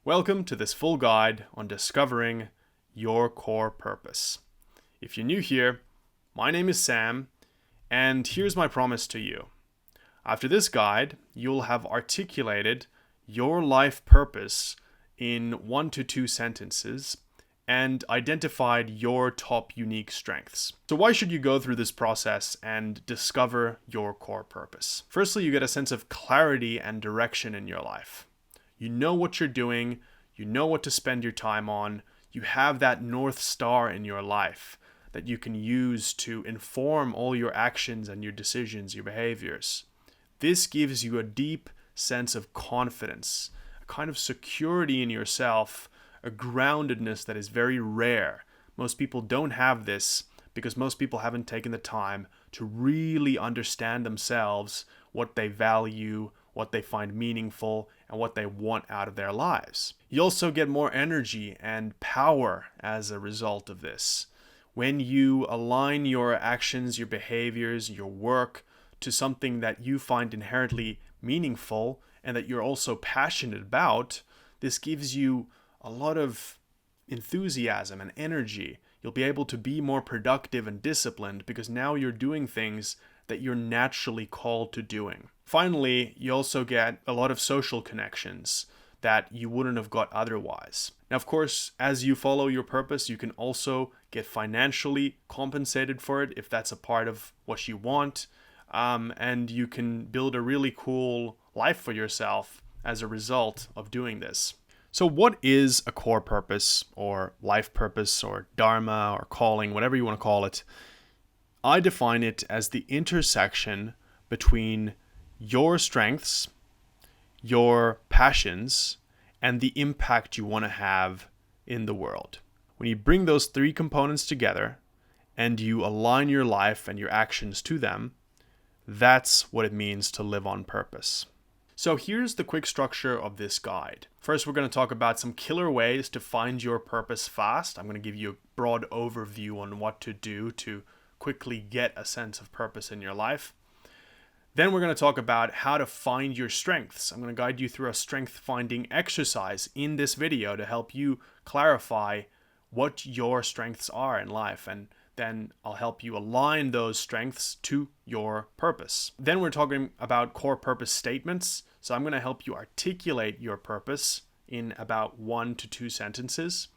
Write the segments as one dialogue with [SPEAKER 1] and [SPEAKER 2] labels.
[SPEAKER 1] Welcome to this full guide on discovering your core purpose. If you're new here, my name is Sam, and here's my promise to you. After this guide, you'll have articulated your life purpose in 1 to 2 sentences and identified your top unique strengths. So why should you go through this process and discover your core purpose? Firstly, you get a sense of clarity and direction in your life. You know what you're doing, you know what to spend your time on, you have that North Star in your life that you can use to inform all your actions and your decisions, your behaviors. This gives you a deep sense of confidence, a kind of security in yourself, a groundedness that is very rare. Most people don't have this because most people haven't taken the time to really understand themselves, what they value, what they find meaningful, and what they want out of their lives. You also get more energy and power as a result of this. When you align your actions, your behaviors, your work to something that you find inherently meaningful and that you're also passionate about, this gives you a lot of enthusiasm and energy. You'll be able to be more productive and disciplined because now you're doing things that you're naturally called to doing. Finally, you also get a lot of social connections that you wouldn't have got otherwise. Now, of course, as you follow your purpose, you can also get financially compensated for it if that's a part of what you want. And you can build a really cool life for yourself as a result of doing this. So what is a core purpose or life purpose or dharma or calling, whatever you want to call it? I define it as the intersection between your strengths, your passions, and the impact you want to have in the world. When you bring those three components together and you align your life and your actions to them, that's what it means to live on purpose. So here's the quick structure of this guide. First, we're going to talk about some killer ways to find your purpose fast. I'm going to give you a broad overview on what to do to quickly get a sense of purpose in your life. Then we're going to talk about how to find your strengths. I'm going to guide you through a strength finding exercise in this video to help you clarify what your strengths are in life, and then I'll help you align those strengths to your purpose. Then we're talking about core purpose statements. So I'm going to help you articulate your purpose in about 1 to 2 sentences.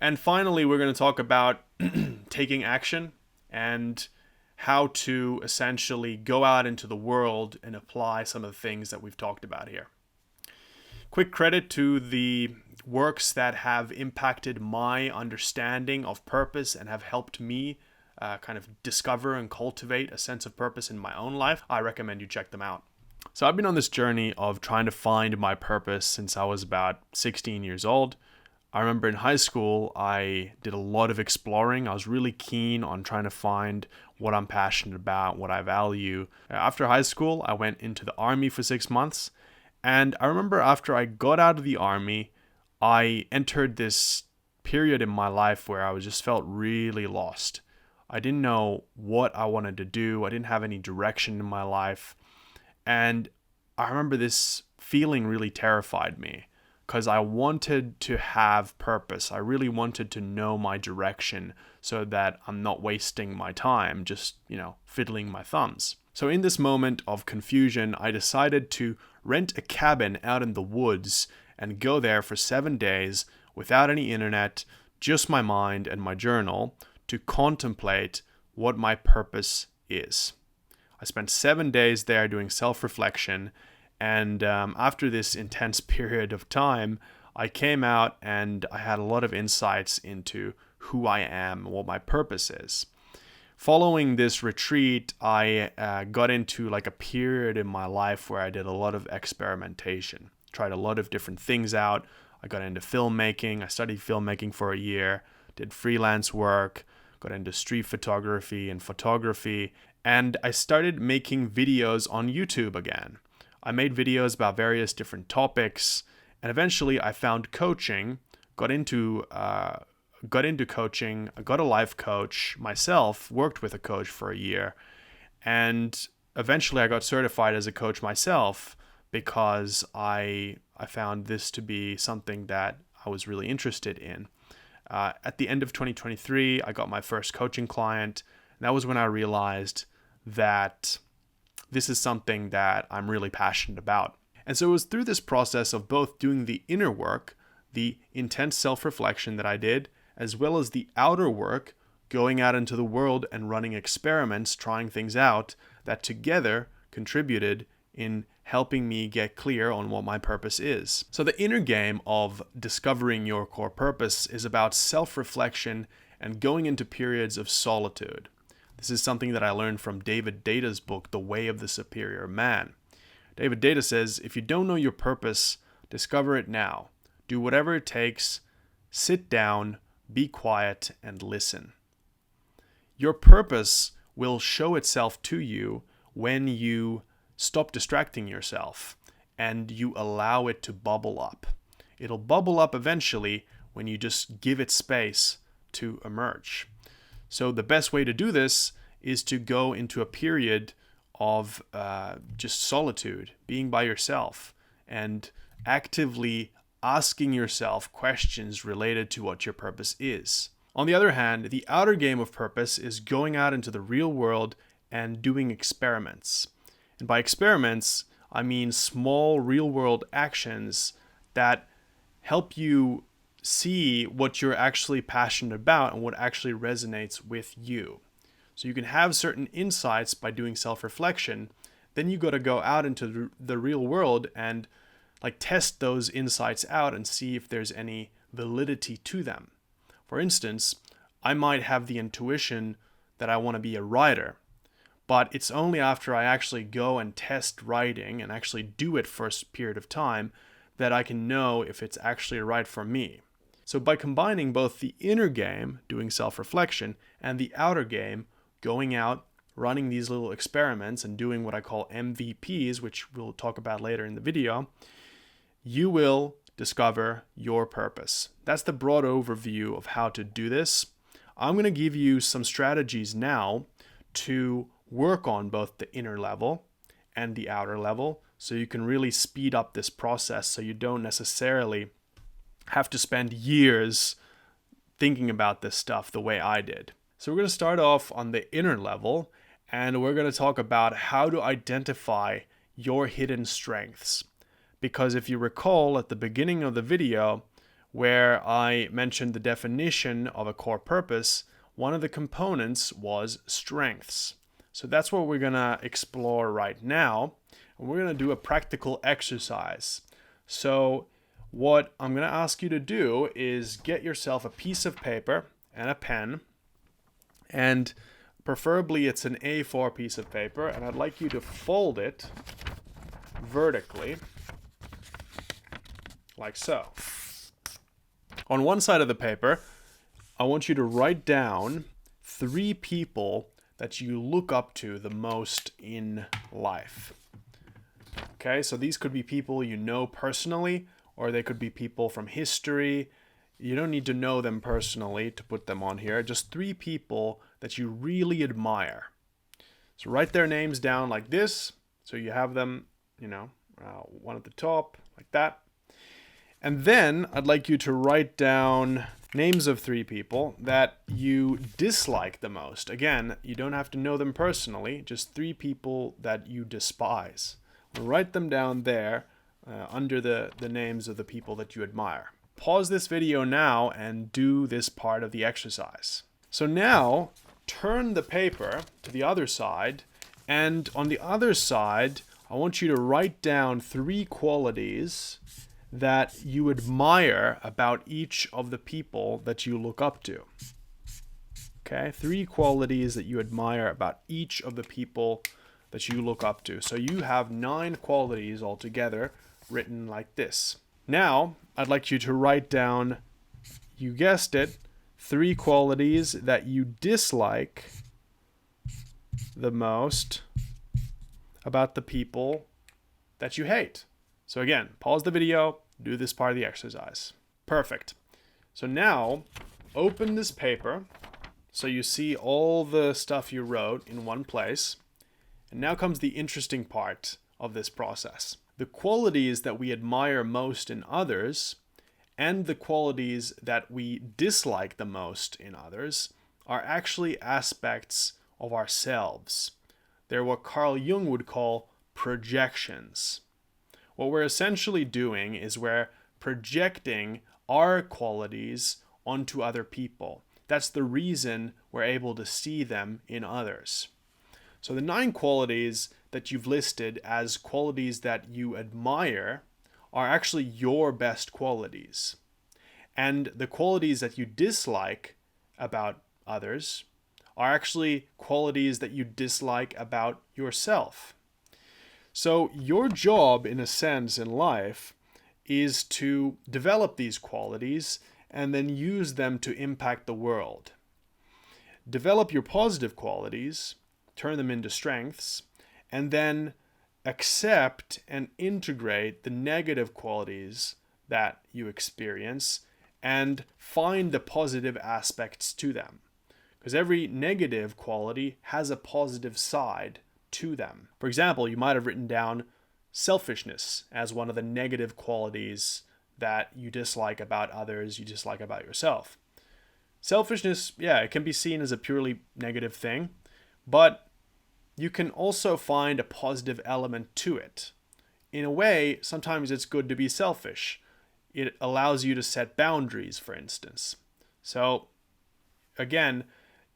[SPEAKER 1] And finally, we're going to talk about taking action and how to essentially go out into the world and apply some of the things that we've talked about here. Quick credit to the works that have impacted my understanding of purpose and have helped me kind of discover and cultivate a sense of purpose in my own life. I recommend you check them out. So I've been on this journey of trying to find my purpose since I was about 16 years old. I remember in high school, I did a lot of exploring. I was really keen on trying to find what I'm passionate about, what I value. After high school, I went into the army for 6 months. And I remember after I got out of the army, I entered this period in my life where I just felt really lost. I didn't know what I wanted to do. I didn't have any direction in my life. And I remember this feeling really terrified me because I wanted to have purpose. I really wanted to know my direction so that I'm not wasting my time just, fiddling my thumbs. So in this moment of confusion, I decided to rent a cabin out in the woods and go there for 7 days without any internet, just my mind and my journal to contemplate what my purpose is. I spent 7 days there doing self-reflection, and after this intense period of time, I came out and I had a lot of insights into who I am and what my purpose is. Following this retreat, I got into like a period in my life where I did a lot of experimentation, tried a lot of different things out. I got into filmmaking. I studied filmmaking for a year, did freelance work, got into street photography and photography, and I started making videos on YouTube again. I made videos about various different topics, and eventually I found coaching, got into coaching. I got a life coach myself, worked with a coach for a year, and eventually I got certified as a coach myself because I found this to be something that I was really interested in. At the end of 2023, I got my first coaching client. And that was when I realized that this is something that I'm really passionate about. And so it was through this process of both doing the inner work, the intense self-reflection that I did, as well as the outer work, going out into the world and running experiments, trying things out, that together contributed in helping me get clear on what my purpose is. So the inner game of discovering your core purpose is about self-reflection and going into periods of solitude. This is something that I learned from David Deida's book, The Way of the Superior Man. David Deida says, if you don't know your purpose, discover it now. Do whatever it takes, sit down, be quiet, and listen. Your purpose will show itself to you when you stop distracting yourself and you allow it to bubble up. It'll bubble up eventually when you just give it space to emerge. So the best way to do this is to go into a period of just solitude, being by yourself, and actively asking yourself questions related to what your purpose is. On the other hand, the outer game of purpose is going out into the real world and doing experiments. And by experiments, I mean small real-world actions that help you see what you're actually passionate about and what actually resonates with you. So you can have certain insights by doing self-reflection. Then you got to go out into the real world and test those insights out and see if there's any validity to them. For instance, I might have the intuition that I want to be a writer, but it's only after I actually go and test writing and actually do it for a period of time that I can know if it's actually right for me. So by combining both the inner game, doing self-reflection, and the outer game, going out, running these little experiments and doing what I call MVPs, which we'll talk about later in the video, you will discover your purpose. That's the broad overview of how to do this. I'm going to give you some strategies now to work on both the inner level and the outer level so you can really speed up this process so you don't necessarily have to spend years thinking about this stuff the way I did. So we're going to start off on the inner level, and we're going to talk about how to identify your hidden strengths. Because if you recall at the beginning of the video where I mentioned the definition of a core purpose, one of the components was strengths. So that's what we're going to explore right now. And we're going to do a practical exercise. So what I'm going to ask you to do is get yourself a piece of paper and a pen, and preferably it's an A4 piece of paper, and I'd like you to fold it vertically, like so. On one side of the paper, I want you to write down 3 people that you look up to the most in life. Okay, so these could be people you know personally, or they could be people from history. You don't need to know them personally to put them on here. Just 3 people that you really admire. So write their names down like this. So you have them, one at the top, like that. And then I'd like you to write down names of 3 people that you dislike the most. Again, you don't have to know them personally, just 3 people that you despise. Write them down there under the names of the people that you admire. Pause this video now and do this part of the exercise. So now, turn the paper to the other side, and on the other side, I want you to write down 3 qualities that you admire about each of the people that you look up to. Okay, 3 qualities that you admire about each of the people that you look up to. So you have 9 qualities altogether written like this. Now, I'd like you to write down, you guessed it, 3 qualities that you dislike the most about the people that you hate. So again, pause the video, do this part of the exercise. Perfect. So now, open this paper so you see all the stuff you wrote in one place. And now comes the interesting part of this process. the qualities that we admire most in others and the qualities that we dislike the most in others are actually aspects of ourselves. They're what Carl Jung would call projections. What we're essentially doing is we're projecting our qualities onto other people. That's the reason we're able to see them in others. So the 9 qualities that you've listed as qualities that you admire are actually your best qualities. And the qualities that you dislike about others are actually qualities that you dislike about yourself. So your job, in a sense, in life is to develop these qualities and then use them to impact the world. Develop your positive qualities, turn them into strengths, and then accept and integrate the negative qualities that you experience and find the positive aspects to them. Because every negative quality has a positive side to them. For example, you might have written down selfishness as one of the negative qualities that you dislike about others, you dislike about yourself. Selfishness, yeah, it can be seen as a purely negative thing, but you can also find a positive element to it. In a way, sometimes it's good to be selfish. It allows you to set boundaries, for instance. So, again,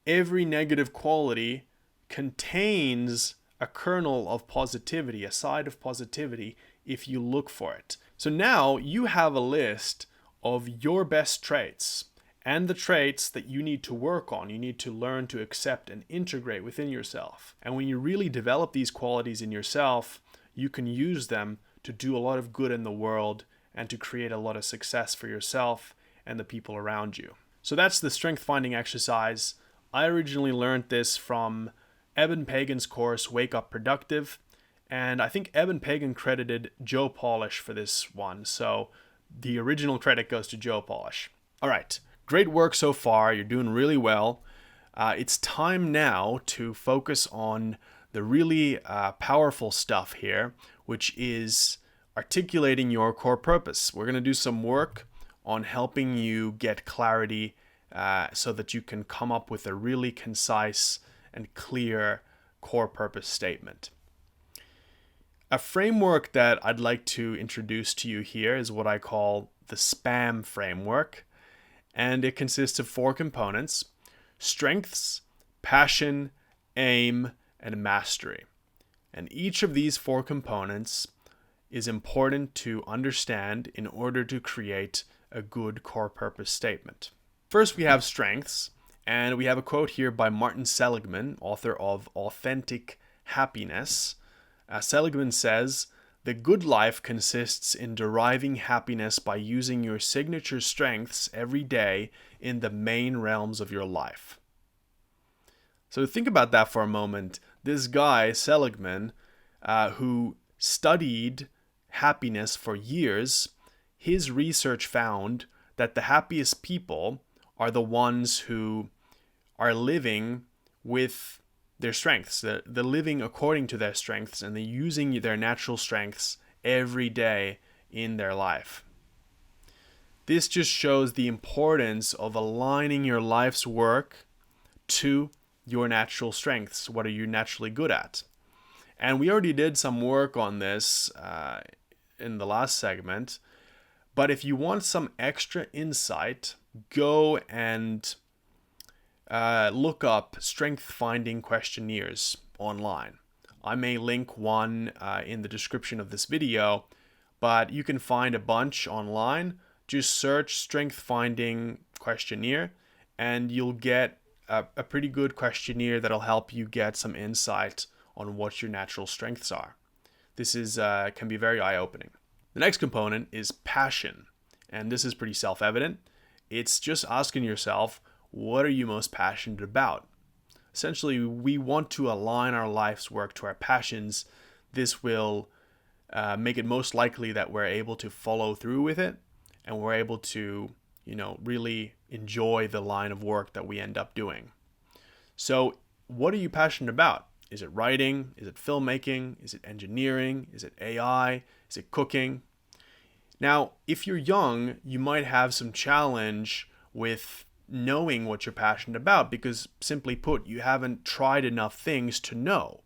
[SPEAKER 1] every negative quality contains a kernel of positivity, a side of positivity, if you look for it. So now you have a list of your best traits and the traits that you need to work on, you need to learn to accept and integrate within yourself. And when you really develop these qualities in yourself, you can use them to do a lot of good in the world and to create a lot of success for yourself and the people around you. So that's the strength finding exercise. I originally learned this from Eben Pagan's course, Wake Up Productive, and I think Eben Pagan credited Joe Polish for this one, so the original credit goes to Joe Polish. All right, great work so far, you're doing really well. It's time now to focus on the really powerful stuff here, which is articulating your core purpose. We're going to do some work on helping you get clarity so that you can come up with a really concise and clear core purpose statement. A framework that I'd like to introduce to you here is what I call the SPAM framework, and it consists of 4 components: strengths, passion, aim, and mastery. And each of these 4 components is important to understand in order to create a good core purpose statement. First, we have strengths. And we have a quote here by Martin Seligman, author of Authentic Happiness. Seligman says, "The good life consists in deriving happiness by using your signature strengths every day in the main realms of your life." So think about that for a moment. This guy, Seligman, who studied happiness for years, his research found that the happiest people are the ones who are living with their strengths. They're living according to their strengths, and they're using their natural strengths every day in their life. This just shows the importance of aligning your life's work to your natural strengths. What are you naturally good at? And we already did some work on this in the last segment, but if you want some extra insight, go and look up strength finding questionnaires online. I may link one in the description of this video, but you can find a bunch online. Just search strength finding questionnaire and you'll get a pretty good questionnaire that'll help you get some insight on what your natural strengths are. This is can be very eye-opening. The next component is passion, and this is pretty self-evident. It's just asking yourself, what are you most passionate about? Essentially, we want to align our life's work to our passions. This will make it most likely that we're able to follow through with it, and we're able to, really enjoy the line of work that we end up doing. So, what are you passionate about? Is it writing? Is it filmmaking? Is it engineering? Is it AI? Is it cooking? Now, if you're young, you might have some challenge with knowing what you're passionate about because, simply put, you haven't tried enough things to know.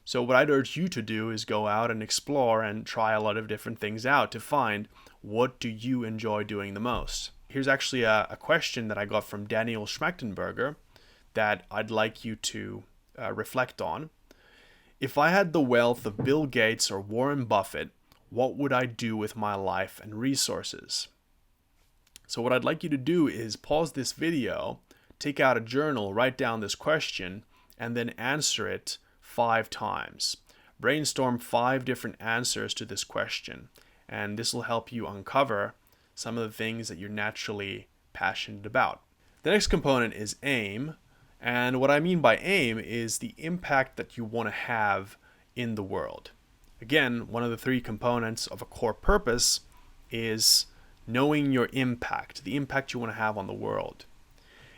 [SPEAKER 1] So what I'd urge you to do is go out and explore and try a lot of different things out to find what do you enjoy doing the most. Here's actually a question that I got from Daniel Schmachtenberger that I'd like you to reflect on. If I had the wealth of Bill Gates or Warren Buffett, what would I do with my life and resources? So what I'd like you to do is pause this video, take out a journal, write down this question, and then answer it 5 times. Brainstorm 5 different answers to this question, and this will help you uncover some of the things that you're naturally passionate about. The next component is aim, and what I mean by aim is the impact that you want to have in the world. Again, one of the 3 components of a core purpose is knowing your impact, the impact you want to have on the world.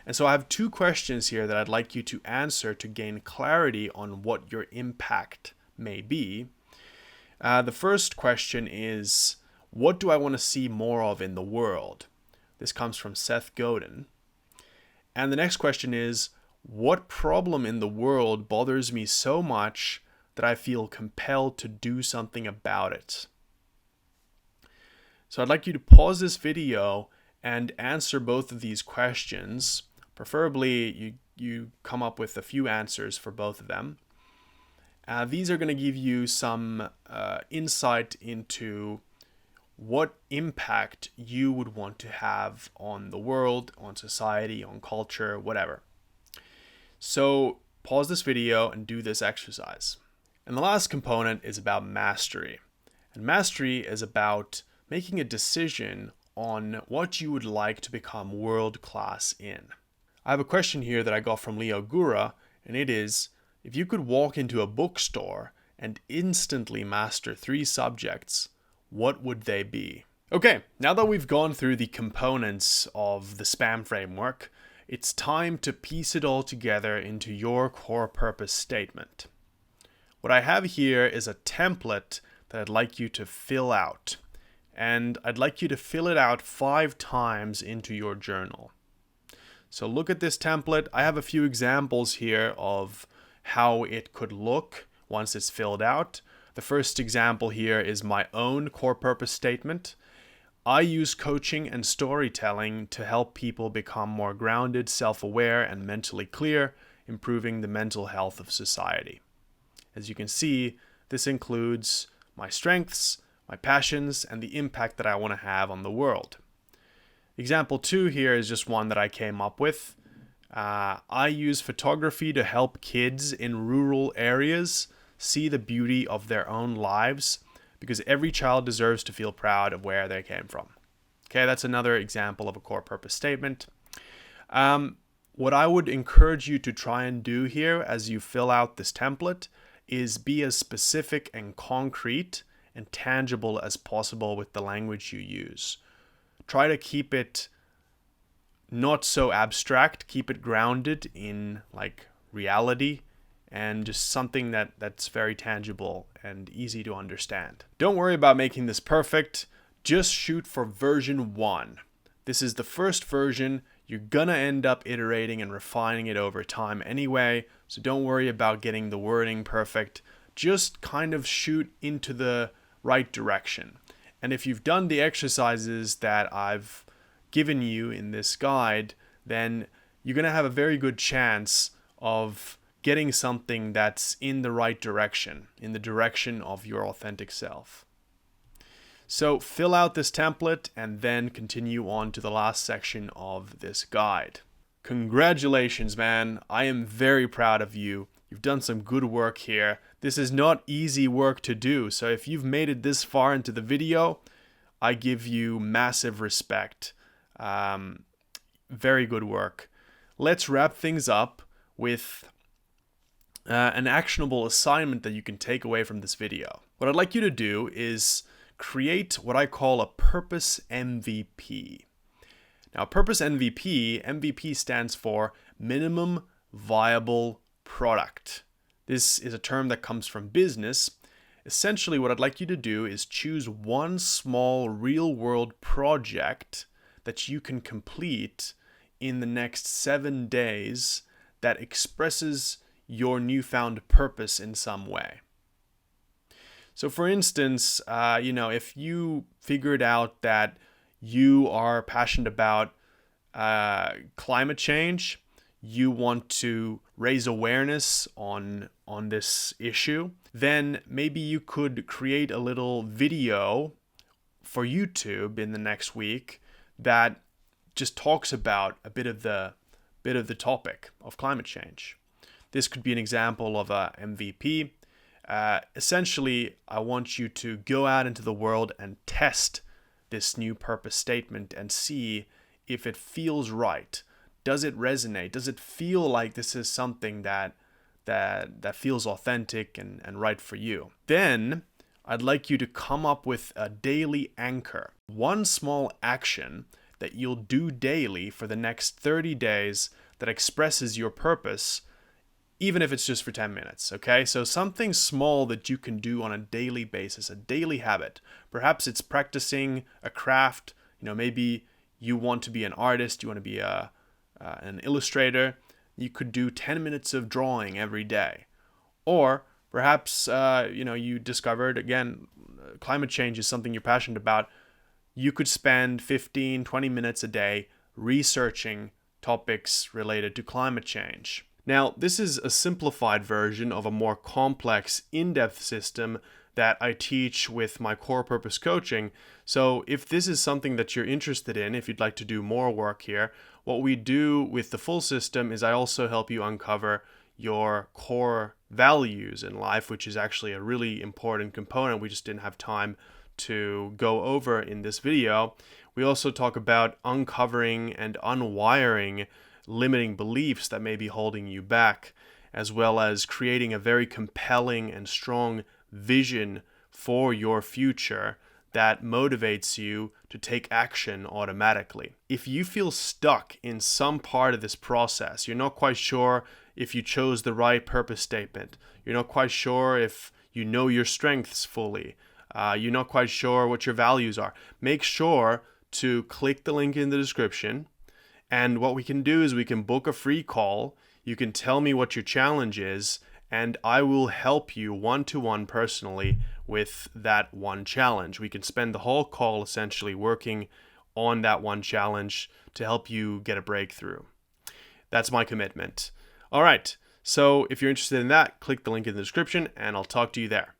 [SPEAKER 1] And so I have 2 questions here that I'd like you to answer to gain clarity on what your impact may be. The first question is, what do I want to see more of in the world? This comes from Seth Godin. And the next question is, what problem in the world bothers me so much that I feel compelled to do something about it? So I'd like you to pause this video and answer both of these questions. Preferably, you come up with a few answers for both of them. These are going to give you some insight into what impact you would want to have on the world, on society, on culture, whatever. So pause this video and do this exercise. And the last component is about mastery. And mastery is about making a decision on what you would like to become world-class in. I have a question here that I got from Leo Gura, and it is, if you could walk into a bookstore and instantly master 3 subjects, what would they be? Okay, now that we've gone through the components of the SPAM framework, it's time to piece it all together into your core purpose statement. What I have here is a template that I'd like you to fill out. And I'd like you to fill it out 5 times into your journal. So look at this template. I have a few examples here of how it could look once it's filled out. The first example here is my own core purpose statement. I use coaching and storytelling to help people become more grounded, self-aware, and mentally clear, improving the mental health of society. As you can see, this includes my strengths, my passions, and the impact that I want to have on the world. Example 2 here is just one that I came up with. I use photography to help kids in rural areas see the beauty of their own lives, because every child deserves to feel proud of where they came from. Okay, that's another example of a core purpose statement. What I would encourage you to try and do here as you fill out this template is be as specific and concrete and tangible as possible with the language you use. Try to keep it not so abstract, keep it grounded in like reality and just something that's very tangible and easy to understand. Don't worry about making this perfect, just shoot for version 1. This is the first version. You're gonna end up iterating and refining it over time anyway, so don't worry about getting the wording perfect. Just kind of shoot into the right direction. And if you've done the exercises that I've given you in this guide, then you're going to have a very good chance of getting something that's in the right direction, in the direction of your authentic self. So fill out this template and then continue on to the last section of this guide. Congratulations, man. I am very proud of you. You've done some good work here. This is not easy work to do, so if you've made it this far into the video, I give you massive respect. Very good work. Let's wrap things up with an actionable assignment that you can take away from this video. What I'd like you to do is create what I call a purpose MVP. Now, purpose MVP stands for minimum viable product. This is a term that comes from business. Essentially, what I'd like you to do is choose one small real-world project that you can complete in the next 7 days that expresses your newfound purpose in some way. So for instance, if you figured out that you are passionate about climate change, you want to raise awareness on this issue, then maybe you could create a little video for YouTube in the next week that just talks about a bit of the topic of climate change. This could be an example of a MVP. Essentially, I want you to go out into the world and test this new purpose statement and see if it feels right. Does it resonate? Does it feel like this is something that feels authentic and right for you? Then I'd like you to come up with a daily anchor. One small action that you'll do daily for the next 30 days that expresses your purpose, even if it's just for 10 minutes, okay? So something small that you can do on a daily basis, a daily habit. Perhaps it's practicing a craft. Maybe you want to be an artist, you want to be an illustrator. You could do 10 minutes of drawing every day. Or perhaps, you discovered, again, climate change is something you're passionate about. You could spend 15, 20 minutes a day researching topics related to climate change. Now, this is a simplified version of a more complex, in-depth system that I teach with my core purpose coaching. So if this is something that you're interested in, if you'd like to do more work here, what we do with the full system is I also help you uncover your core values in life, which is actually a really important component we just didn't have time to go over in this video. We also talk about uncovering and unwiring limiting beliefs that may be holding you back, as well as creating a very compelling and strong vision for your future that motivates you to take action automatically. If you feel stuck in some part of this process, you're not quite sure if you chose the right purpose statement, you're not quite sure if you know your strengths fully, you're not quite sure what your values are, make sure to click the link in the description. And what we can do is we can book a free call. You can tell me what your challenge is, and I will help you one-to-one personally with that one challenge. We can spend the whole call essentially working on that one challenge to help you get a breakthrough. That's my commitment. All right, so if you're interested in that, click the link in the description, and I'll talk to you there.